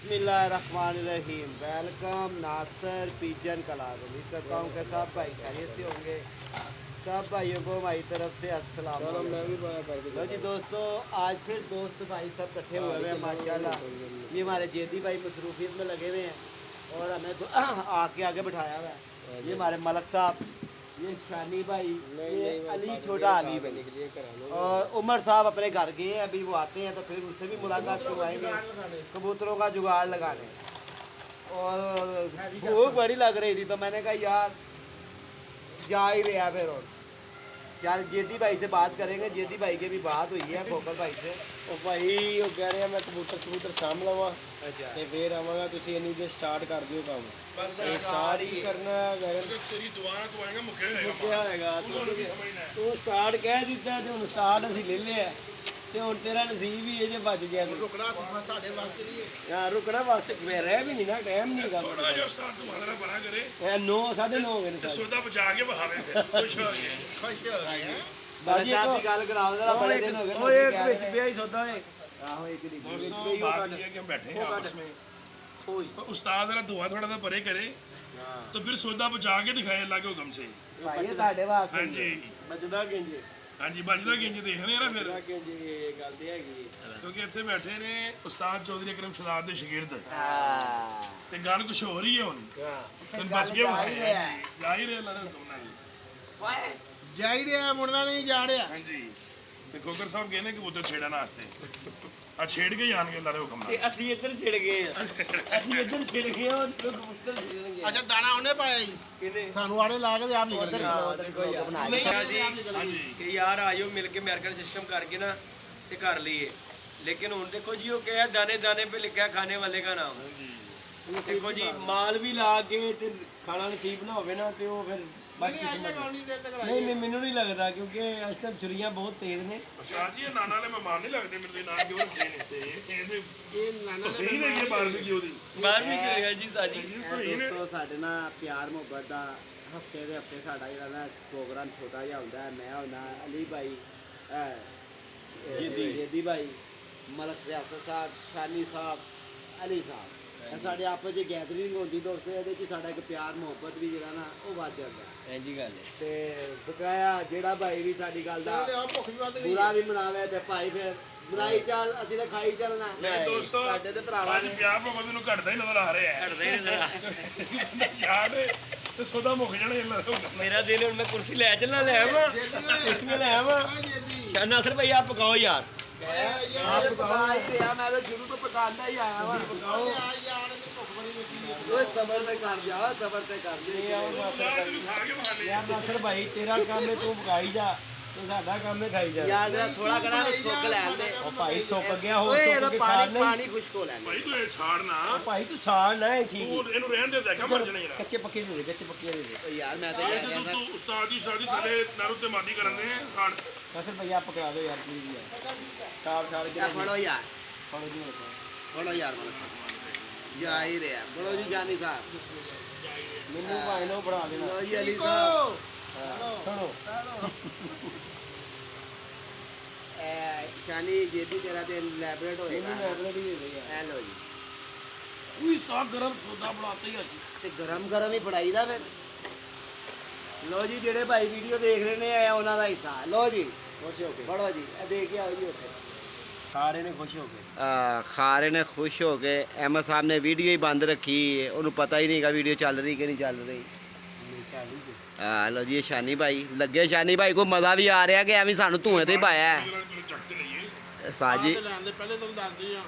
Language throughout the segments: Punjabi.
बिस्मिल्लाहिर्रहमानिर्रहीम। वेलकम नासर पिजन क्लब। उम्मीद करता हूँ कि सब भाई खैरियत से होंगे। सब भाइयों को हमारी तरफ से अस्सलाम वालेकुम। लो जी दोस्तों, आज फिर दोस्त भाई सब इकट्ठे हुए हुए हैं माशाल्लाह। ये हमारे जेदी भाई मसरूफियत में लगे हुए हैं और हमें आके आगे बिठाया हुआ है। ये हमारे मलक साहब, ये शानी भाई, ये अली छोटा अली भाई और उमर साहब अपने घर गए हैं। अभी वो आते हैं तो फिर उनसे भी मुलाकात करवाएंगे, कबूतरों का जुगाड़ लगाने। और भूख बड़ी लग रही थी तो मैंने कहा यार जा ही रहा फिर। और यार जेदी भाई से बात करेंगे। जेदी भाई की भी बात हुई है फोकल भाई से। ਉਹ ਭਾਈ ਉਹ ਕਹਿ ਰਿਹਾ ਮੈਂ ਕਬੂਤਰ ਸਾਂਭ ਲਵਾਂ अच्छा ਤੇ ਫੇਰ ਆਵਾਂਗਾ। ਤੁਸੀਂ ਇੰਨੀ ਦੇ ਸਟਾਰਟ ਕਰ ਦਿਓ ਕੰਮ। बस ਸਟਾਰਟ ਹੀ ਕਰਨਾ ਹੈਗਾ। ਤੇਰੀ ਦੁਆ ਨਾਲ ਤੂੰ ਆਏਗਾ ਮੁੱਕਿਆ ਹੋਏਗਾ ਮੁੱਕਿਆ ਹੈਗਾ ਮਹੀਨਾ ਤੂੰ ਸਟਾਰਟ ਕਹਿ ਦਿੱਤਾ ਤੇ ਹੁਣ ਸਟਾਰਟ ਅਸੀਂ ਲੈ ਲਿਆ ਤੇ ਹੁਣ ਤੇਰਾ ਨਸੀਬ ਹੀ ਇਹ ਜੇ ਬਚ ਗਿਆ ਤੂੰ। रुकना साढ़े वास्ते नहीं है। ਯਾਰ ਰੁਕਣਾ ਵਾਸਤੇ ਮੈਂ ਰਹਿ ਵੀ ਨਹੀਂ ਨਾ ਟਾਈਮ ਨਹੀਂ ਗਾ। ਥੋੜਾ ਜਿਹਾ ਉਸਤਾਦ ਤੁਹਾਡਾ ਬਣਾ ਕਰੇ ਇਹ 9 9:30 ਹੋ ਗਏ ਨੇ ਤੇ ਸਾਰੇ। ਸੌਦਾ ਬਚਾ ਕੇ ਬਹਾਵੇ ਫਿਰ ਖੁਸ਼ ਹੋ ਗਏ खुश हो गए हैं। ਬਾਜੀ साहब की गल कराओ जरा, बड़े दिन हो गए ਉਹ ਇੱਕ ਵਿੱਚ ਪਿਆ ਹੀ ਸੌਦਾ ਏ। आहो एक दिन दोस्तों बात ये है कि हम बैठे हैं आपस में तो उस्ताद जरा दुआ थोड़ा सा परे करे तो फिर सौदा बचा के दिखाए अल्लाह के हुक्म से। भाई ये ਤੁਹਾਡੇ ਵਾਸਤੇ हाँ जी ਬਚਦਾ ਕਿੰਜ हाँ जी बचदा किंज देखने ना फिर ਬਚਦਾ ਕਿੰਜ ਇਹ ਗੱਲ ਤੇ ਹੈਗੀ क्योंकि ਇੱਥੇ ਬੈਠੇ ਨੇ ਉਸਤਾਦ ਚੌਧਰੀ ਅਕਰਮ ਸ਼ਾਦਾਬ ਦੇ ਸ਼ਾਗਿਰਦ ਹਾਂ ਤੇ ਗੱਲ ਕੁਝ ਹੋ ਰਹੀ ਹੈ ਹੁਣ ਹਾਂ ਤੇ ਬਚ ਕੇ ਜਾ ਹੀ ਰਹੇ ਅੱਲਾਹ ਦੇ ਹੁਕਮ ਨਾਲ। ਜਾ ਹੀ ਰਿਹਾ, ਮੁੜਨਾ ਨਹੀਂ ਜਾ ਰਿਹਾ। हाँ जी ਤੇ ਖੋਕਰ ਸਾਹਿਬ ਗਏ ਨੇ ਕਬੂਤਰ ਛੇੜਨ ਵਾਸਤੇ ਆ ਛੇੜ ਕੇ ਹੀ ਆਣਗੇ ਅੱਲਾਹ ਦੇ ਹੁਕਮ ਨਾਲ। ਤੇ ਅਸੀਂ ਇੱਧਰ ਛਿੜ ਗਏ ਆ। ਅਸੀਂ ਇੱਧਰ ਛਿੜ ਗਏ ਆ ਉਹ ਕਬੂਤਰ ਛਿੜਨਗੇ। ਅੱਛਾ ਦਾਣਾ ਉਹਨੇ ਪਾਇਆ ਜੀ, ਕਿਹਨੇ ਸਾਨੂੰ ਆੜੇ ਲਾ ਕੇ ਤੇ ਆਪ ਨਿਕਲ ਮੈਂ ਕਿਹਾ ਸੀ ਹਾਂਜੀ ਕਿ ਯਾਰ ਆਇਓ ਮਿਲ ਕੇ ਅਮਰੀਕਨ ਸਿਸਟਮ ਕਰਕੇ ਨਾ ਤੇ ਕਰ ਲਈਏ। ਲੇਕਿਨ ਹੁਣ ਦੇਖੋ ਜੀ ਉਹ ਕਿਹਾ ਦਾਣੇ ਦਾਣੇ पे ਲਿਖਿਆ ਖਾਣੇ ਵਾਲੇ ਦਾ ਨਾਮ। ਦੇਖੋ ਜੀ ਮਾਲ ਵੀ ਲਾ ਕੇ ਤੇ ਖਾਣਾ ਨਸੀਬ ਨਾ ਹੋਵੇ ਨਾ ਤੇ ਉਹ ਫਿਰ ਬਾਕੀ ਨਹੀਂ ਨਹੀਂ ਮੈਨੂੰ ਨਹੀਂ ਲੱਗਦਾ ਕਿਉਂਕਿ ਇਸ ਟਾਈਮ ਛੁਰੀਆਂ ਬਹੁਤ ਤੇਜ਼ ਨੇ। ਉਸਤਾਦ ਜੀ ਇਹ ਨਾਨਾ ਵਾਲੇ ਮਹਿਮਾਨ ਨਹੀਂ ਲੱਗਦੇ ਮੇਰੇ ਨਾਲ ਕਿਉਂ ਰੱਖੇ ਨੇ ਤੇ ਇਹਦੇ ਇਹ ਨਾਨਾ ਨਹੀਂ ਨੇ ਇਹ ਬਾਰਬੀਕਿਊ ਦੀ ਬਾਹਰ ਵੀ ਹੋਇਆ ਜੀ ਸਾਜੀ। ਦੋਸਤੋ ਸਾਡੇ ਨਾਲ ਪਿਆਰ ਮੁਹੱਬਤ ਦਾ ਹਫਤੇ ਦੇ ਹਫਤੇ ਸਾਡਾ ਜਿਹੜਾ ਨਾ ਪ੍ਰੋਗਰਾਮ ਛੋਟਾ ਜਿਹਾ ਹੁੰਦਾ ਹੈ। ਮੈਂ ਹੁੰਦਾ ਅਲੀ ਭਾਈ, ਜੇਦੀ ਭਾਈ, ਮਲਕ ਰਿਆਸਤ ਸਾਹਿਬ, ਸ਼ਾਨੀ ਸਾਹਿਬ, ਅਲੀ ਸਾਹਿਬ, ਇਹ ਸਾਡੇ ਆਪਸ ਵਿੱਚ ਗੈਦਰਿੰਗ ਹੁੰਦੀ ਦੋਸਤੋ। ਇਹਦੇ 'ਚ ਸਾਡਾ ਇੱਕ ਪਿਆਰ ਮੁਹੱਬਤ ਵੀ ਜਿਹੜਾ ਨਾ ਉਹ ਵੱਧ ਜਾਂਦਾ। ਇੰਜੀ ਗੱਲ ਹੈ। ਤੇ ਬਕਾਇਆ ਜਿਹੜਾ ਭਾਈ ਵੀ ਸਾਡੀ ਗੱਲ ਦਾ ਬੁਰਾ ਵੀ ਮਨਾਵੇ ਤੇ ਭਾਈ ਫਿਰ ਬਣਾਈ ਚੱਲ, ਅਸੀਂ ਤਾਂ ਖਾਈ ਚੱਲਣਾ। ਮੇਰੇ ਦੋਸਤੋ ਸਾਡੇ ਤੇ ਭਰਾਵਾਂ ਅੱਜ ਨੇ ਪਿਆਰ ਮੁਹੱਬਤ ਮੈਨੂੰ ਘਟਦਾ ਹੀ ਨਜ਼ਰ ਆ ਰਿਹਾ ਹੈ। ਹਟਦਾ ਹੀ ਨਹੀਂ ਜ਼ਰਾ। ਯਾਦ ਹੈ ਤੇ ਸੌਦਾ ਮੁੱਕ ਜਾਣਾ ਅੱਲਾਹ ਦੇ ਹੁਕਮ ਨਾਲ। ਮੇਰਾ ਦਿਲ ਹੁਣ ਮੈਂ ਕੁਰਸੀ ਲੈ ਚੱਲਣਾ ਲੈ ਆਵਾਂ ਕੁਰਸੀ ਲੈ ਆਵਾਂ। ਨਾਸਰ ਭਾਈ ਆਪ ਪਕਾਓ ਯਾਰ। ਯਾਰ ਪਕਾ ਹੀ ਰਿਹਾ, ਮੈਂ ਤਾਂ ਸ਼ੁਰੂ ਤੋਂ ਪਕਾਉਂਦਾ ਹੀ ਆਇਆ ਵਾ। ਓਏ ਸਬਰ ਤੇ ਕਰ ਜਾ, ਸਬਰ ਤੇ ਕਰ ਜਾ। ਉਸਤਾਦ ਤੈਨੂੰ ਖਾ ਕੇ ਬਹਾਨੇ ਯਾਰ ਨਾਸਰ ਭਾਈ ਤੇਰਾ ਕੰਮ ਹੈ ਤੂੰ ਪਕਾਈ ਜਾ ਤੇ ਸਾਡਾ ਕੰਮ ਹੈ ਖਾਈ ਜਾ। ਯਾਰ ਜਰਾ ਥੋੜਾ ਕਰਾਂ ਸੁੱਕ ਲੈਣ ਦੇ। ਉਹ ਭਾਈ ਸੁੱਕ ਗਿਆ ਹੋਰ ਓਏ ਇਹਦਾ ਸੁੱਕ ਕੇ ਸਾੜ ਪਾਣੀ ਨਹੀਂ। ਪਾਣੀ ਖੁਸ਼ਕ ਹੋ ਲੈਣ ਭਾਈ ਤੂੰ ਇਹ ਛਾੜਨਾ ਭਾਈ ਤੂੰ ਸਾੜ ਨਾ ਹੈ ਠੀਕ ਤੂੰ ਇਹਨੂੰ ਰਹਿਣ ਦੇ ਦੇਖਾ ਮਰ ਜਾਣਾ ਯਾਰ। ਕੱਚੇ ਪੱਕੇ ਦੇ ਦੇ ਕੱਚੇ ਪੱਕੇ ਦੇ ਦੇ। ਓ ਯਾਰ ਮੈਂ ਤਾਂ ਇਹ ਯਾਰ ਤੇ ਕਹਿੰਦਾ ਤੂੰ ਉਸਤਾਦ ਦੀ ਸਾਡੀ ਥੱਲੇ ਨਾਰੂ ਤੇ ਮਾਦੀ ਕਰਨ ਦੇ ਖਾਣ ਨਾਸਰ ਭਾਈ ਆਪ ਪਕਾ ਦਿਓ ਯਾਰ ਪਲੀਜ਼ ਯਾਰ। ਸਾੜ ਸਾੜ ਕੇ ਯਾਰ ਫੜੋ ਯਾਰ, ਫੜੋ ਜੀ ਮੇਰੇ ਕੋਲ। ਫੜੋ ਯਾਰ ਜਾ ਹੀ ਰਿਹਾ। ਫੜੋ ਜੀ ਜਾਨੀ ਸਾਹਿਬ। ਮੈਨੂੰ ਭਾਈ ਨੂੰ ਫੜਾ ਦੇਣਾ। ਲੋ ਜੀ ਅਲੀ ਸਾਹਿਬ, ਸੁਣੋ ਸ਼ਾਨੀ ਜੇਦੀ ਤੇਰਾ ਤੇ ਲੈਬਰੇਟ ਹੋਏਗਾ। ਮੈਨੂੰ ਲਾਇਬ੍ਰੇਰੀ ਦੇ ਦੇ ਯਾਰ। ਇਹ ਲੋ ਜੀ, ਕੋਈ ਸਾਗ ਗਰਮ ਸੌਦਾ ਬਣਾਤੇ ਹੀ ਅੱਜ। ਤੇ ਗਰਮ ਗਰਮ ਹੀ ਫੜਾਈਦਾ ਫਿਰ। ਲੋ ਜੀ ਜਿਹੜੇ ਭਾਈ ਵੀਡੀਓ ਦੇਖ ਰਹੇ ਨੇ ਇਹ ਉਹਨਾਂ ਦਾ ਹਿੱਸਾ। ਲੋ ਜੀ ਖੁਸ਼ ਹੋ ਕੇ ਫੜੋ ਜੀ, ਇਹ ਦੇਖ ਕੇ ਆਓ ਜੀ ਉੱਥੇ। ਸਾਰੇ ਨੇ ਖੁਸ਼ ਹੋ ਕੇ ਖਾ ਰਹੇ ਨੇ ਖੁਸ਼ ਹੋ ਕੇ। ਅਹਿਮਦ ਸਾਹਿਬ ਨੇ ਵੀਡੀਓ ਹੀ ਬੰਦ ਰੱਖੀ, ਉਹਨੂੰ ਪਤਾ ਹੀ ਨਹੀਂਗਾ ਵੀਡੀਓ ਚੱਲ ਰਹੀ ਕਿ ਨਹੀਂ ਚੱਲ ਰਹੀ। ਲੋ ਜੀ ਇਹ ਸ਼ਾਨੀ ਭਾਈ ਲੱਗੇ। ਸ਼ਾਨੀ ਭਾਈ ਕੋ ਮਜ਼ਾ ਵੀ ਆ ਰਿਹਾ ਕਿ ਐਵੇਂ ਸਾਨੂੰ ਧੂਏ ਤੇ ਹੀ ਪਾਇਆ ਹੈ। ਚੱਕ ਤੇ ਲਈਏ ਸਾਜੀ ਲੈਣ ਦੇ ਪਹਿਲੇ ਤੁਹਾਨੂੰ ਦੱਸਦੀ ਆ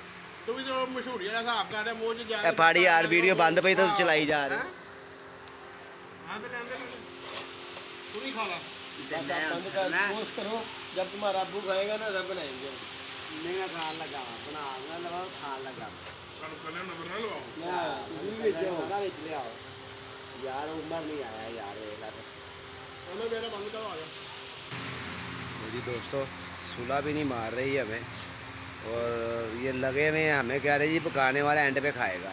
ਤੂੰ ਵੀ ਜੋ ਮਸ਼ਹੂਰੀ ਵਾਲਾ ਹਿਸਾਬ ਕਰ ਰਿਹਾ ਮੋਹ ਚ ਜਾ ਇਹ ਫਾੜੀ ਯਾਰ ਵੀਡੀਓ ਬੰਦ ਪਈ ਤਾਂ ਤੂੰ ਚਲਾਈ ਜਾ ਰਿਹਾ। ਹਾਂ ਤੇ ਲੈਂਦੇ ਤੂੰ ਵੀ ਖਾ ਲਾ बंद कर कोशिश करो जब तुम्हारा अब्बू खाएगा ना तब बनाएंगे। ਨਹੀਂ ਮੈਂ ਖਾਣ ਲੱਗਾ ਬਣਾ ਨਾ ਲਵਾ ਖਾਣ ਲੱਗਾ। ਸਾਨੂੰ ਕੱਲੇ ਨਜ਼ਰ ਨਾ ਲਵਾਓ। ਉਹਦਾ ਵਿੱਚ ਲਿਆਓ ਯਾਰ, ਉਮਰ ਨਹੀਂ ਆਇਆ यार ये लग। ਉਹਨੇ ਮੇਰਾ ਬੰਦ ਕਰਵਾ ਆ जी दोस्तों सुलह भी नहीं मार रही हमें और ये लगे हुए हैं हमें कह रहे जी पकाने वाला एंड पे खाएगा।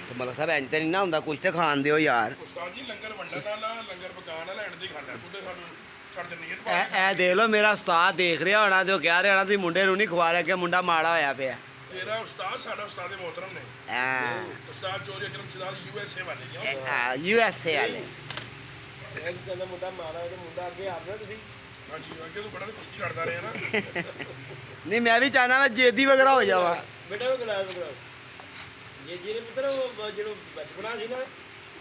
तो मतलब साहब इंज तो नहीं ना होंगे, कुछ तो खान दो यार। ਉਸਤਾਦ ਜੀ ਲੰਗਰ ਵੰਡਣ ਵਾਲਾ ਲੰਗਰ ਪਕਾਉਣ ਵਾਲਾ ਐਂਡ ਦੀ ਖਾਂਦਾ ਤੂੰ ਤੇ ਸਾਨੂੰ ਛੱਡ ਦਿੰਨੀ ਹੈ ए देख लो मेरा उस्ताद देख रहा होना तो कह रहा होना तुम मुंडे नूं नहीं खवा रहे कि मुंडा माड़ा होया पिया। ਤੇਰਾ ਉਸਤਾਦ ਸਾਡਾ ਉਸਤਾਦ ਮੋਹਤਰਮ ਨੇ ਉਸਤਾਦ ਚੌਧਰੀ ਅਕਰਮ ਸ਼ਿਦਾਦ USA ਵਾਲੇ ਜੀ USA ਵਾਲੇ ਇਹ ਕਹਿੰਦਾ ਮੁੰਡਾ ਮਾਰਾ ਤੇ ਮੁੰਡਾ ਅੱਗੇ ਆ ਰਿਹਾ ਤੁਸੀਂ ਹਾਂਜੀ ਅੱਗੇ ਤੋਂ ਬੜਾ ਤੇ ਕੁਸ਼ਤੀ ਲੜਦਾ ਰਿਹਾ ਨਾ ਨਹੀਂ ਮੈਂ ਵੀ ਚਾਹਨਾ ਮੈਂ ਜੇਦੀ ਵਗੈਰਾ ਹੋ ਜਾਵਾਂ ਬੇਟਾ ਉਹ ਗਲਾਸ ਵਗਰਾ ਜੇ ਜਿਹੜੇ ਪੁੱਤਰ ਉਹ ਜਿਹੜਾ ਬਚਪਨਾ ਸੀ ਨਾ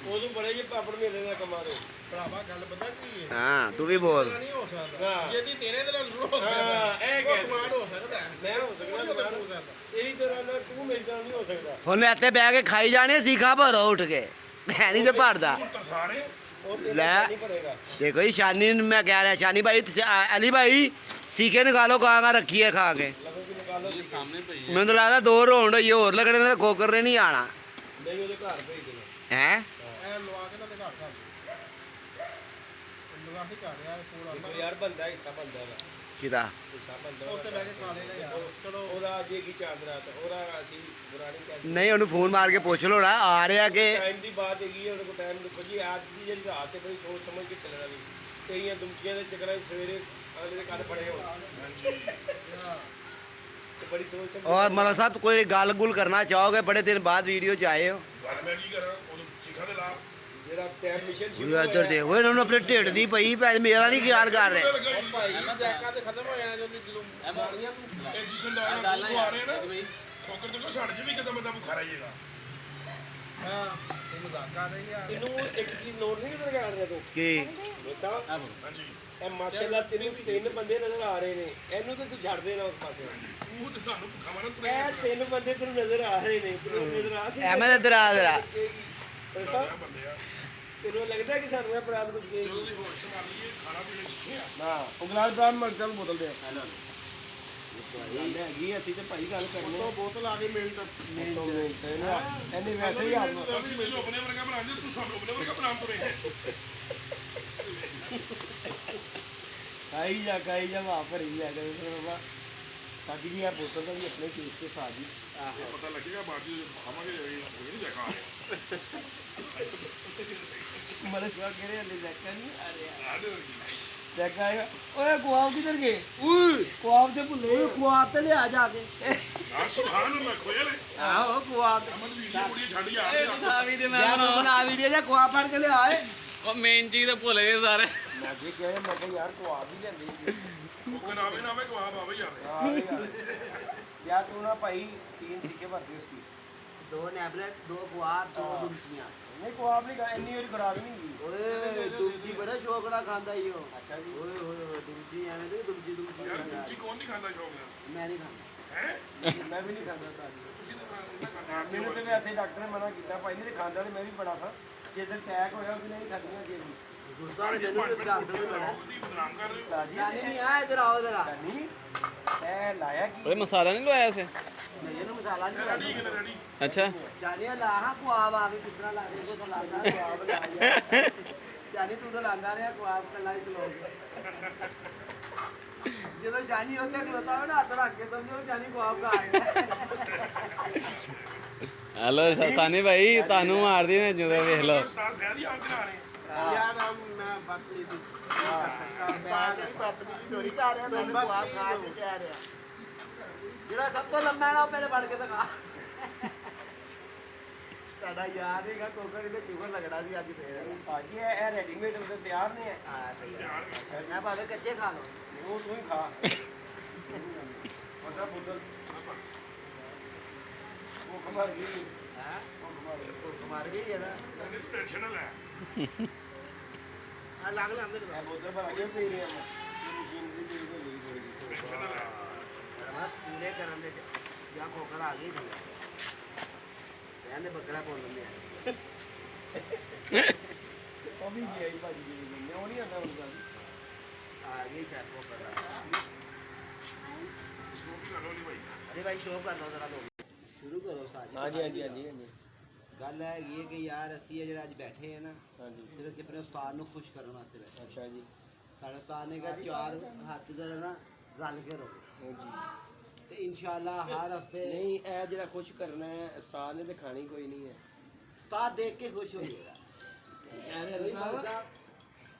ਉਦੋਂ ਬੜੇ ਜੇ ਪਾਪੜ ਮੇਲੇ ਦਾ ਕਮਾ ਰਹੇ ਭਰਾਵਾ ਗੱਲ ਪਤਾ ਕੀ ਹੈ ਹਾਂ ਤੂੰ ਵੀ ਬੋਲ ਨਹੀਂ ਹੋ ਸਕਦਾ ਹਾਂ। ਜਿਹਦੀ ਤੇਰੇ ਦੇ ਨਾਲ ਸ਼ੁਰੂ ਹੋ ਹਾਂ, ਸਕਦਾ ਇਹ ਉਹ ਕਹਿ ਸਮਾਰਟ ਹੋ ਸਕਦਾ ਹੈ। ਮੈਂ ਹੋ ਉਹ ਸਕਦਾ ਨਹੀਂ ਉਹਦਾ ਹੋ ਸਕਦਾ ਇਹੀ ਤਰ੍ਹਾਂ ਨਾਲ ਤੂੰ ਮੇਰੇ ਨਾਲ ਨਹੀਂ ਹੋ ਸਕਦਾ ਹੁਣ ਇੱਥੇ ਬਹਿ ਕੇ ਖਾਈ ਜਾਣੇ ਸੀਖਾ ਭਰੋ ਉੱਠ ਕੇ ਮੈਂ ਨਹੀਂ ਤੇ ਭਰਦਾ ਹੁਣ ਤਾਂ ਸਾਰੇ ਉਹ ਤੇਰੇ ਲੈ। ਨਾਲ ਨਹੀਂ ਭਰੇਗਾ देखो ये शानी ने मैं कह रहा है शानी भाई अली भाई सीखे निकालो कहाँ रखी है खा के लगो कि निकालो ये सामने मैं तो लगता दो रोड ये और लगने ने खोकर ने नहीं आना ਨਹੀਂ ਉਹਦੇ ਘਰ ਭੇਜ ਦੇਣਾ है ਐ ਲਵਾ ਕੇ ਨਾ ਤੇ ਘਰ ਖਾ ਲਵਾ ਕੇ ਘਰ ਆ ਪੂਰਾ ਦੇਖੋ ਯਾਰ ਬੰਦਾ ਹਿੱਸਾ ਬੰਦਾ ਦਾ किदा ਹਿੱਸਾ ਬੰਦਾ ਉੱਥੇ ਬਹਿ ਕੇ ਖਾ ਲੇਗਾ ਯਾਰ ਚਲੋ ਉਹਦਾ ਅੱਜ ਕੀ ਚਾਂਦ ਰਾਤ ਉਹਦਾ ਅਸੀਂ ਪੁਰਾਣੀ ਕਹਿ नहीं उन्हें फोन मार के पूछ लो ना आ रहा कि ਟਾਈਮ ਦੀ ਬਾਤ ਹੈਗੀ ਹੈ ਉਹਦੇ ਕੋਲ ਟਾਈਮ ਦੇਖੋ ਜੀ ਅੱਜ ਦੀ ਜਿਹੜੀ ਰਾਤ ਹੈ ਬੜੀ ਸੋਚ ਸਮਝ ਕੇ ਚੱਲਣਾ ਵੀ ਕਈਆਂ ਦੁਮਕੀਆਂ ਦੇ ਚੱਕਰਾਂ 'ਚ ਸਵੇਰੇ ਅਗਲੇ ਦੇ ਕੰਨ ਫੜੇ ਹੋਣ ਹਾਂਜੀ ਤੇ ਬੜੀ ਸੋਚ ਸਮਝ और मतलब साहब कोई गाल गुल करना चाहोगे बड़े दिन बाद वीडियो च आए हो ਗੱਲ ਮੈਂ ਕੀ ਕਰਾਂ ਉਦੋਂ ਸਿੱਖਾਂ ਦੇ ਲਾ ਜਿਹੜਾ ਟਾਈਮ ਮਿਸ਼ਨ ਸ਼ੁਰੂ ये इधर देखो इन्होंने अपने ढिड दी पई भैन मेरा नहीं ख्याल कर रहे ਲੱਗਾ ਜੀ। ਭਾਈ ਜੈਕਾ ਤੇ ਖਤਮ ਹੋ ਜਾਣਾ ਜਦੋਂ ਜਦੋਂ ਮਾਰੀਆਂ ਤੂੰ ਇਹ ਜਿਸਨ ਦਾ ਨਾ ਤੂੰ ਆ ਰਹੇ ਨਾ ਠੋਕਰ ਤੇ ਕੋ ਛੱਡ ਜੇ ਵੀ ਕਿਤੇ ਮੈਂ ਤਾਂ ਭੁੱਖਾ ਰਹੀਏਗਾ ਹਾਂ ਤੂੰ ਮਜ਼ਾਕ ਕਰ ਰਹੀ ਆ ਇਹਨੂੰ ਇੱਕ ਚੀਜ਼ ਨੋਟ ਨਹੀਂ ਕਰ ਰਿਹਾ ਤੂੰ कि ਬੇਟਾ ਹਾਂਜੀ ਇਹ ਮਾਸ਼ਾਅੱਲਾ ਤਿੰਨ ਬੰਦੇ ਨਜ਼ਰ ਆ ਰਹੇ ਨੇ ਇਹਨੂੰ ਤੇ ਤੂੰ ਛੱਡ ਦੇਣਾ ਉਸ ਪਾਸੇ ਤੂੰ ਤੇ ਸਾਨੂੰ ਭੁੱਖਾ ਮਾਰਨ ਇਹ ਤਿੰਨ ਬੰਦੇ ਤੈਨੂੰ ਨਜ਼ਰ ਆ ਰਹੇ ਨੇ ਤੈਨੂੰ ਨਜ਼ਰ ਆ ए मैं इधर आ जरा ਬੇਟਾ ਬੰਦੇ ਆ ਤੈਨੂੰ ਲੱਗਦਾ ਕਿ ਸਾਨੂੰ ਇਹ ਪ੍ਰਾਪਤ ਕੁਝ ਗਏ ਜਦੋਂ ਦੀ ਹੋਸ਼ ਸੰਭਾਲੀਏ ਖਾਣਾ ਪੀਣਾ ਸਿੱਖਿਆ ਹਾਂ ਉਹ ਗਲਾਸ ਬ੍ਰਾਹਮ ਮਰ ਚੱਲ ਬੋਤਲ ਦੇ ਹੈਗੀ ਅਸੀਂ ਤੇ ਭਾਈ ਗੱਲ ਕਰਨੀ ਤੋਂ ਬੋਤਲ ਆ ਗਈ ਮਿੰਟ ਇਹਨੇ ਵੈਸੇ ਹੀ ਆਦਮ ਅਸੀਂ ਮੈਨੂੰ ਆਪਣੇ ਵਰਗਾ ਬਣਾਉਂਦੇ ਤੂੰ ਸਾਨੂੰ ਆਪਣੇ ਵਰਗਾ ਬਣਾਉਣ ਤੁਰੇ ਹੈ ਖਾਈ ਜਾ ਵਾਹ ਭਰੀ ਜਾ ਕੇ ਬਾਬਾ ਸਾਡੀ ਵੀ ਆ ਬੋਤਲ ਦਾ ਵੀ ਆਪਣੇ ਕੇਸ ਤੇ ਪਾ ਦੀ ਇਹ ਪਤਾ ਲੱਗੇਗਾ ਬਾਅਦ ਚ ਖਾਵਾਂਗੇ ਨਹੀਂ ਦੇਖਾ ਮਰੇ ਸਵਾ ਕਰੇ ਹਲੇ ਦੇਖਾ ਨਹੀਂ ਆ ਰਿਹਾ ਆ ਦੇ ਦੇਖਾ ਆਏਗਾ ਓਏ ਕੁਆਬ ਕਿੱਧਰ ਗਏ ਓਏ ਕੁਆਬ ਤੇ ਭੁੱਲੇ कुआब ते ले आ जाके ਆ ਸੁਭਾਨ ਅੱਲਾਹ ਖੋਇਆ ਲੈ आहो कुआब ਅਮਦ ਵੀਡੀਓ ਕੁੜੀ ਛੱਡ ਗਿਆ ਵੀ ਤੇ ਮੈਂ मैं बना वीडियो जा कुआब फड़ के ले आए ਉਹ ਮੇਨ ਚੀਜ਼ ਤਾਂ ਭੁੱਲ ਗਏ ਸਾਰੇ ਮੈਂ ਅੱਗੇ ਕਿਹਾ ਮੈਂ ਕਿਹਾ ਯਾਰ ਕੁਆਬ ਹੀ ਲੈਂਦੇ ਉਹ ਨਾਵੇਂ ਕਵਾਬ ਆਵੇ ਜਾਵੇ यार तू ना भाई 3 सिक्के भरते उसकी दो नैबलेट दो कुआब दो दुमचियां नहीं कुआब नहीं इन्नी और खराब नहीं की ओए दुमची बड़ा शौक ना खांदा ही हो अच्छा जी ओए ओए दुमची ਐਵੇਂ ਤੇ ਦੁਮਚੀ ਯਾਰ ਦੁਮਚੀ ਦੂਜੀ ਕੌਣ ਨਹੀਂ ਖਾਂਦਾ ਸ਼ੌਕ ਨਾਲ ਮੈਂ ਨਹੀਂ ਖਾਂਦਾ ਹੈ मैं भी नहीं खाता था ਤੁਸੀਂ ਤਾਂ ਖਾਂਦਾ ਮੈਨੂੰ ਤੇ ਵੈਸੇ ਡਾਕਟਰ ਨੇ ਮਨਾ ਕੀਤਾ ਭਾਈ ਨਹੀਂ ਤੇ ਖਾਂਦਾ ਤੇ ਮੈਂ ਵੀ ਬੜਾ ਸਾਂ ਜੇ ਤੇ ਅਟੈਕ ਹੋਇਆ ਉਹਦੀ ਨਹੀਂ ਖਾਧੀਆਂ ਜੇ ਵੀ ਗੁੱਸਾ ਨੇ ਮੈਨੂੰ ਤੇ ਡਾਕਟਰ ਨੇ ਬੜਾ ਉਹਦੀ ਬਦਨਾਮ ਕਰ ਰਹੇ ਹੋ ਤਾਜੀ ਨਹੀਂ ਆ ਇਧਰ ਆਓ ਜਰਾ ਨਹੀਂ ਇਹ ਲਾਇਆ ਕੀ ਓਏ ਮਸਾਲਾ ਨਹੀਂ ਲਵਾਇਆ ਸੀ ਨਹੀਂ ਇਹਨੂੰ ਮਸਾਲਾ ਨਹੀਂ ਰੈਡੀ ਕਿ ਰੈਡੀ ਅੱਛਾ ਸ਼ਾਨੀਆ ਲਾਹਾ ਕੁਆਬ ਆ ਕੇ ਕਿਤਨਾ ਲਾ ਦੇ ਕੋ ਤਾਂ ਲਾਦਾ ਕੁਆਬ ਲਾ ਗਿਆ ਸ਼ਾਨੀ ਤੂੰ ਤਾਂ ਲਾਂਦਾ ਰਿਹਾ ਕੁਆਬ ਕੱਲਾ ਹੀ ਚਲੋ ਜਦੋਂ ਸ਼ਾਨੀ ਉੱਤੇ ਖਲੋਤਾ ਹੋਣਾ ਹੱਥ ਰੱਖ ਕੇ ਸਮਝੋ ਸ਼ਾਨੀ ਕੁਆਬ ਖਾ ਗਿਆ ਹਲੋ ਸਾਨੀ ਭਾਈ ਤੁਹਾਨੂੰ ਮਾਰਦੀ ਨੇ ਜਦੋਂ ਵੇਖ ਲਓ ਉਸਤਾਦ ਸਹਿਦ ਹੀ ਆਣ ਕੇ ਆ ਰਹੇ ਯਾਰ ਮੈਂ ਬਤਲੀ ਦੀ ਬਾਤ ਨਹੀਂ ਬਤਲੀ ਥੋੜੀ ਕਰ ਰਿਹਾ ਮੈਂ ਕੁਆਬ ਖਾ ਕੇ ਕਹਿ ਰਿਹਾ ਜਿਹੜਾ ਸਭ ਤੋਂ ਲੰਮਾ ਹੈ ਨਾ ਉਹ ਪਹਿਲੇ ਫੜ ਕੇ ਦਿਖਾ ਤੁਹਾਡਾ ਯਾਦ ਹੈਗਾ ਕੋਕਰ ਇਹਦੇ ਸ਼ੂਗਰ ਲੱਗਣਾ ਸੀ ਅੱਜ ਫੇਰ ਭਾਜੀ ਇਹ ਰੈਡੀਮੇਡ ਉਹਦੇ ਤਿਆਰ ਨੇ ਹੈ ਮੈਂ ਭਾਵੇਂ ਕੱਚੇ ਖਾ ਲਓ ਉਹ ਤੂੰ ਹੀ ਖਾ ਉਹਦਾ ਬੋਤਲ ਉਹ ਕਮਾਰ ਗਈ ਹੈ ਉਹ ਮਾਰ ਗਈ ਹੈ ਨਾ ਟੈਨਸ਼ਨ ਨਾ ਲੈ ਆ ਲੱਗ ਲੈਂਦੇ ਇਹ ਬੋਤਲ ਭਰ ਕੇ ਪੀ ਰਹੀ ਹਾਂ ਮੈਂ ਮਸ਼ੀਨ ਦੀ ਤੇਰੀ ਤੋਂ ਲਈ ਥੋੜੀ ਜਿਹੀ ਟੈਨਸ਼ਨ ਨਾ ਲੈ ਮੈਂ ਪੂਰੇ ਕਰਨ ਦੇ ਜਾਂ ਕੋਕਰ ਆ ਗਈ ਥੱਲੇ ਕਹਿੰਦੇ ਬੱਕਰਾ ਬੋਲ ਲੈਂਦੇ ਆ ਉਹ ਵੀ ਗਿਆ ਹੀ ਭਾਜੀ ਜੀ ਨੇ ਉਹ ਨਹੀਂ ਆਉਂਦਾ ਹੁਣ ਗੱਲ ਆ ਗਈ ਚਾਹ ਕੋਕਰ ਸਟੋਪ ਕਰ ਲਓ ਨਹੀਂ ਭਾਈ अरे भाई शो कर लो जरा दो शुरू करो साजी ਹਾਂਜੀ ਹਾਂਜੀ ਹਾਂਜੀ ਹਾਂਜੀ ਗੱਲ ਹੈਗੀ ਹੈ ਕਿ ਯਾਰ ਅਸੀਂ ਇਹ ਜਿਹੜਾ ਅੱਜ ਬੈਠੇ ਆ ਨਾ ਹਾਂਜੀ ਸਿਰਫ ਅਸੀਂ ਆਪਣੇ ਉਸਤਾਦ ਨੂੰ ਖੁਸ਼ ਕਰਨ ਵਾਸਤੇ ਬੈਠੇ ਅੱਛਾ ਜੀ ਸਾਡੇ ਉਸਤਾਦ ਨੇ ਕਿਹਾ ਚਾਰ ਹੱਥ ਜਰਾ ਨਾ ਰਲ ਕੇ ਰਹੋ ਹਾਂਜੀ ਤੇ ਇਨਸ਼ਾਅੱਲਾ ਹਰ ਹਫਤੇ ਨਹੀਂ ਇਹ ਜਿਹੜਾ ਕੁਝ ਕਰਨਾ ਹੈ ਉਸਤਾਦ ਨੇ ਤੇ ਖਾਣੀ ਕੋਈ ਨਹੀਂ ਹੈ ਉਸਤਾਦ ਦੇਖ ਕੇ ਖੁਸ਼ ਹੋ ਜਾਏਗਾ ਐਵੇਂ ਨਹੀਂ ਮਰਦਾ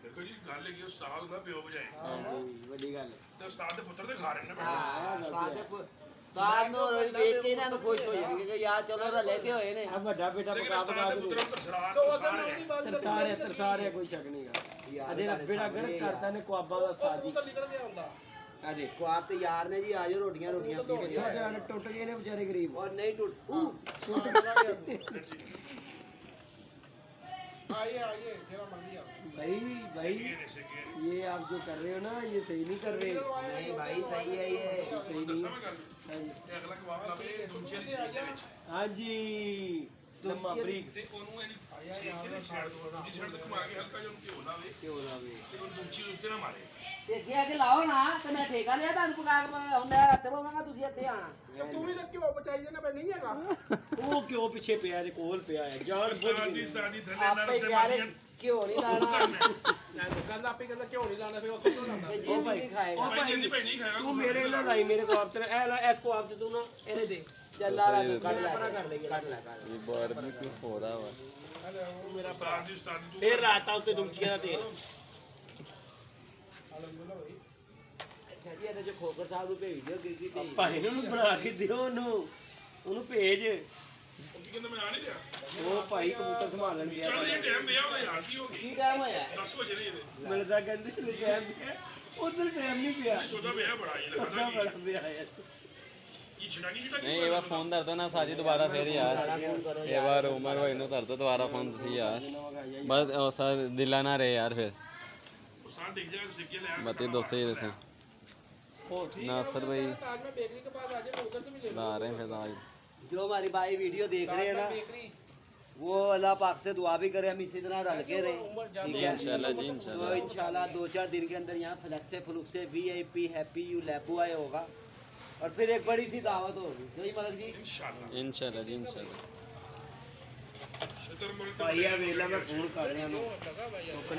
ਦੇਖੋ ਜੀ ਗੱਲ ਹੈਗੀ ਉਸਤਾਦ ਦਾ ਪਿਓ ਬਜਾਏ ਹਾਂਜੀ ਵੱਡੀ ਗੱਲ ਹੈ ਤੇ ਉਸਤਾਦ ਦੇ ਪੁੱਤਰ ਦੇ ਖਾ ਰਹੇ ਨੇ ਹਾਂ ਉਸਤਾਦ ਦੇ ਬਾਅਦ ਨੂੰ ਰੋਟੀ ਦੇਖ ਕੇ ਇਹਨਾਂ ਨੂੰ ਖੁਸ਼ ਹੋ ਜਾਣਗੇ ਕਿ ਯਾਰ ਚਲੋ ਰਲੇ ਤੇ ਹੋਏ ਨੇ ਆ ਵੱਡਾ ਬੇਟਾ ਲੇਕਿਨ ਪਕਾ ਉਸਤਾਦ ਪਕਾ ਦੇ ਕੇ ਪੁੱਤਰ ਤਰਸਾਰ ਤਰਸਾਰੇ ਕੋਈ ਸ਼ੱਕ ਨਹੀਂਗਾ ਅਜੇ ਨਾ ਬੇੜਾ ਗਰਕ ਕਰਦਾ ਨੇ ਕੁਆਬਾਂ ਦਾ ਸਾਜੀ ਅਜੇ ਕੁਆਬ ਤੇ ਯਾਰ ਨੇ ਜੀ ਆਜੋ ਰੋਟੀਆਂ ਛੋਟੇ ਟੁੱਟ ਗਏ ਨੇ ਵਿਚਾਰੇ ਗਰੀਬ और नहीं टूट आइए जरा मर्जी आप भाई ये आप जो कर रहे हो ना ये सही नहीं कर रहे नहीं भाई सही है ये सही ਦੱਸਾਂ नहीं ਮੈਂ ਗੱਲ ਤੇ ਅਗਲਾ ਕਬਾਬ ਲਾਵੇ ਦੂਜੇ ਦੀ ਸੀਟ ਦੇ ਵਿੱਚ हाँ जी लम्मा बरीक ਤੇ ਉਹਨੂੰ ਇਹਦੀ ਸੀਟ ਦੇ ਸਾਈਡ ਤੋਂ ਦੂਜੀ ਸਾਈਡ ਤੋਂ ਘੁਮਾ ਕੇ ਹਲਕਾ ਜਿਹਾ ਉਹਨੂੰ ਘਿਓ ਲਾਵੇ क्यों ना भी ਤੇ ਉਹ ਦੂਜੀ ਉੱਤੇ ਨਾ ਮਾਰੇ ਦੇਖਿਆ ਕਿ ਲਾਓ ਨਾ ਤੇ ਮੈਂ ਠੇਕਾ ਲਿਆ ਤੁਹਾਨੂੰ ਪਕਾ ਕੇ ਹੁੰਦਾ ਹੱਥ ਪਾਵਾਂਗਾ ਤੁਸੀਂ ਇੱਥੇ ਆਣਾ तू भी तो क्यों बचाई जाना पे नहीं हैगा वो क्यों पीछे पे है कोल पे है जान ਉਸਤਾਦ ਦੀ ਸਾਡੀ ਥੱਲੇ आप ਨਾਲ पे ਉੱਤੇ यार ਮਾਰੀਆਂ क्यों नहीं लाना गंदा आपे कहंदा क्यों नहीं लाना फिर उतो क्यों लाना ये जी नहीं खाएगा ਭਾਈ ਜल्दी ਭਾਈ ਨਹੀਂ ਖਾਏਗਾ तू मेरे ना लाई मेरे को आप तेरा ए ला इसको आप तू ना एने दे चल ला तू काट ले काट ले ਇਹ ਬਾਰਬੀਕਿਊ ਹੋ ਰਿਹਾ ਵਾ ਉਸਤਾਦ ਦੀ ਤੂੰ फिर रात आते दुमचिया दा तेल अच्छा जी ये जो खोकर साहब ਨੂੰ ਭੇਜ ਦਿਓ ਗਿਰਗੀ ਭੇਜ ਭਾਈ ਨੂੰ ਬਣਾ ਕੇ ਦਿਓ ਉਹਨੂੰ ਭੇਜ ਉਹ ਕੀ ਕਹਿੰਦਾ ਮੈਂ ਆ ਨਹੀਂ ਰਿਹਾ ਉਹ ਭਾਈ ਕਬੂਤਰ ਸੰਭਾਲਣ ਗਿਆ ਚੱਲ ਇਹ ਟਾਈਮ ਪਿਆ ਉਹਦਾ ਯਾਰ ਕੀ ਹੋ ਗਈ ਕੀ ਟਾਈਮ ਹੋਇਆ 10 ਵਜੇ ਨਹੀਂ ਇਹਦੇ ਮਿਲਦਾ ਕਹਿੰਦੇ ਨੇ ਟਾਈਮ ਪਿਆ ਉਧਰ ਟਾਈਮ ਨਹੀਂ ਪਿਆ ਸੋਦਾ ਪਿਆ ਬੜਾ ਹੀ ਸਦਾ ਲੱਗਦਾ ਬੜਾ ਪਿਆ ਹੈ ਕੀ ਛੜਾਗੀ ਨਹੀਂ ਇਹ ਵਾਰ ਫੋਨ ਕਰਦਾ ਨਾ ਸਾਜੀ ਦੁਬਾਰਾ ਫੇਰ ਯਾਰ ਇਹ ਵਾਰ ਉਮਰ ਭਾਈ ਨੂੰ ਕਰਦਾ ਦੁਬਾਰਾ ਫੋਨ ਤੁਸੀਂ ਯਾਰ ਬਸ ਉਹ ਸਰ ਦਿਲਾ ਨਾ ਰਹੇ ਯਾਰ ਫਿਰ ਉਸਤਾਦ ਦੇਖ ਜਾਏਗਾ ਸਟਿੱਕੀ ਲੈ बत्ती 200 ही देते नासर भाई आज मैं बेकरी के पास आ जाए मैं उधर से भी ले ला रहे हैं फिर आज जो हमारी भाई वीडियो देख रहे हैं ना वो अल्लाह पाक से दुआ भी करे हम इसी तरह रल के रहे ठीक है इंशाल्लाह जी तो इंशाल्लाह इंशाल्लाह 2-4 दिन के अंदर यहाँ फ्लेक्स से VIP हैप्पी यू लैपू आए होगा और फिर एक बड़ी सी दावत होगी सही मलक जी ਇਨਸ਼ਾਅੱਲਾ इंशाल्लाह जी इंशाल्लाह ਸ਼ਤਰ ਮੁਲਕ ਭਾਈ ਆ ਵੇਲਾ ਮੈਂ ਫੋਨ ਕਰ ਰਿਹਾ ਨੂੰ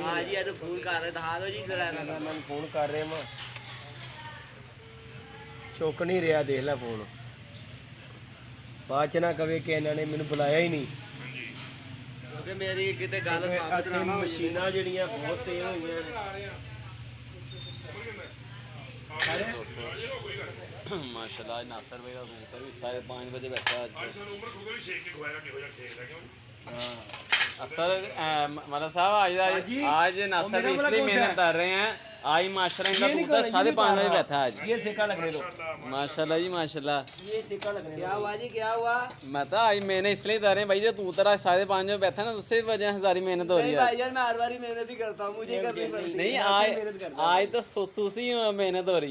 हाँ जी अरे फोन कर रहे था दो जी जरा ना ਮੈਂ ਫੋਨ ਕਰ ਰਿਹਾ ਮੈਂ ਚੁੱਕ ਨਹੀਂ ਰਿਹਾ ਦੇਖ ਲੈ ਫੋਨ ਬਾਅਦ ਚ ਨਾ ਕਵੇ ਕਿ ਇਹਨਾਂ ਨੇ ਮੈਨੂੰ ਬੁਲਾਇਆ ਹੀ ਨਹੀਂ ਹਾਂਜੀ क्योंकि मेरी कितने गल साबित ਇੱਥੇ ना हो ਮਸ਼ੀਨਾਂ ਜਿਹੜੀਆਂ ਬਹੁਤ ਤੇਜ਼ ਹੋਈਆਂ ਨੇ माशाल्लाह आज नासर भाई का कबूतर भी 5:30 बजे बैठा आज ਅੱਜ ਸਾਨੂੰ ਉਮਰ ਖੁਦਾ ਵੀ ਸ਼ੇਕ ਕੇ ਖਵਾਇਆ ਕਿਹੋ ਜਿਹਾ ਖੇਡ ਹੈ ਕਿਉਂ असल मतलब साहब आज नासर मेरा वाला इसलिए कौन सा मेहनत है? कर रहे हैं आज माशाल्लाह इनका ये नहीं कबूतर कर रहा, ये 5:30 नहीं बजे कर बैठा है आज ये सिक्का लगने दो माशाल्लाह जी माशाल्लाह ये सिक्का लगने क्या हुआ जी क्या हुआ मैं तो आज मैंने इसलिए कर रहे हैं भाई जो कबूतर आज 5:30 बजे बैठा ना उससे वजह से सारी मेहनत हो रही नहीं है भाईजान मैं हर बारी मेहनत ही करता हूँ मुझे करनी पड़ती है नहीं मेहनत करता आज तो खसूसी मेहनत हो रही है